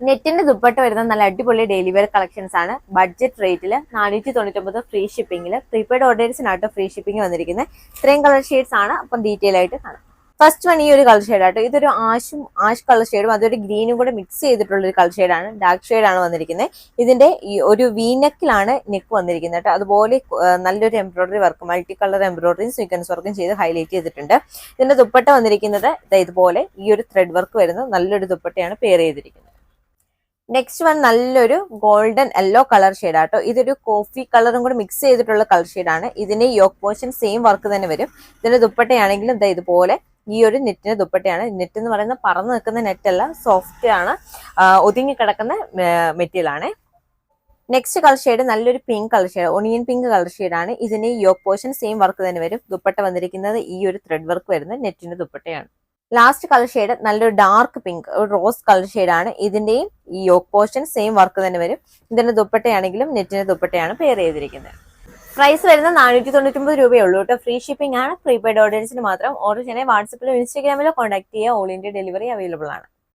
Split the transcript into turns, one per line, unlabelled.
നെറ്റിന്റെ ദുപ്പട്ട വരുന്ന നല്ല അടിപൊളി ഡെയിലി വെയർ കളക്ഷൻസ് ആണ്. ബഡ്ജറ്റ് റേറ്റിൽ 499 ഫ്രീ ഷിപ്പിംഗിൽ പ്രീപെയ്ഡ് ഓർഡേഴ്സിനായിട്ട് ഫ്രീ ഷിപ്പിംഗ് വന്നിരിക്കുന്നത്. ഇത്രയും കളർ ഷെയ്ഡ്സ് ആണ്. അപ്പം ഡീറ്റെയിൽ ആയിട്ട് കാണാം. ഫസ്റ്റ് വൺ ഈ ഒരു കളർ ഷെയ്ഡ് ആട്ടോ. ഇതൊരു ആഷ് കളർ ഷെയ്ഡും അതൊരു ഗ്രീനും കൂടെ മിക്സ് ചെയ്തിട്ടുള്ള ഒരു കളർ ഷെയ്ഡാണ്. ഡാർക്ക് ഷെയ്ഡാണ് വന്നിരിക്കുന്നത്. ഇതിന്റെ ഈ ഒരു വീനെക്കിലാണ് നെക്ക് വന്നിരിക്കുന്നത് കേട്ടോ. അതുപോലെ നല്ലൊരു എംബ്രോയിഡറി വർക്ക്, മൾട്ടി കളർ എംബ്രോയിഡറിയും സീക്വൻസ് വർക്കും ചെയ്ത് ഹൈലൈറ്റ് ചെയ്തിട്ടുണ്ട്. ഇതിന്റെ ദുപ്പട്ട വന്നിരിക്കുന്നത് ഇതുപോലെ ഈ ഒരു ത്രെഡ് വർക്ക് വരുന്ന നല്ലൊരു ദുപ്പട്ടയാണ് പെയർ ചെയ്തിരിക്കുന്നത്. നെക്സ്റ്റ് വൺ നല്ലൊരു ഗോൾഡൻ യെല്ലോ കളർ ഷെയ്ഡ് ആട്ടോ. ഇതൊരു കോഫി കളറും കൂടി മിക്സ് ചെയ്തിട്ടുള്ള കളർ ഷെയ്ഡാണ്. ഇതിന് യോക്ക് പോർഷൻ സെയിം വർക്ക് തന്നെ വരും. ഇതിന്റെ ദുപ്പട്ടയാണെങ്കിലും ഇതുപോലെ ഈ ഒരു നെറ്റിന്റെ ദുപ്പട്ടയാണ്. നെറ്റ് എന്ന് പറയുന്നത് പറന്ന് നിൽക്കുന്ന നെറ്റല്ല, സോഫ്റ്റ് ആണ്, ഒതുങ്ങി കിടക്കുന്ന മെറ്റീരിയൽ ആണ്. നെക്സ്റ്റ് കളർ ഷെയ്ഡ് നല്ലൊരു pink colour shade, onion pink colour ഷെയ്ഡാണ്. ഇതിന് യോക്ക് പോർഷൻ സെയിം വർക്ക് തന്നെ വരും. ദുപ്പട്ട വന്നിരിക്കുന്നത് ഈ ഒരു ത്രെഡ് വർക്ക് വരുന്ന നെറ്റിന്റെ ദുപ്പട്ടയാണ്. ലാസ്റ്റ് കളർ ഷെയ്ഡ് നല്ലൊരു ഡാർക്ക് പിങ്ക്, ഒരു റോസ് കളർ ഷെയ്ഡാണ്. ഇതിന്റെയും ഈ യോക്ക് പോർഷൻ സെയിം വർക്ക് തന്നെ വരും. ഇതിന്റെ ദുപ്പട്ടയാണെങ്കിലും നെറ്റിന്റെ ദുപ്പട്ടയാണ് പെയർ ചെയ്തിരിക്കുന്നത്. പ്രൈസ് വരുന്നത് 499 രൂപയേ ഉള്ളൂ കേട്ടോ. ഫ്രീ ഷിപ്പിംഗ് ആണ്. പ്രീപെയ്ഡ് ഓർഡേഴ്സിന് മാത്രം. ഓർഡർ ചെയ്യണേ വാട്സപ്പിലോ ഇൻസ്റ്റാഗ്രാമിലോ കോൺടാക്ട് ചെയ്യുക. ഓൾ ഇന്ത്യ ഡെലിവറി അവൈലബിൾ ആണ്.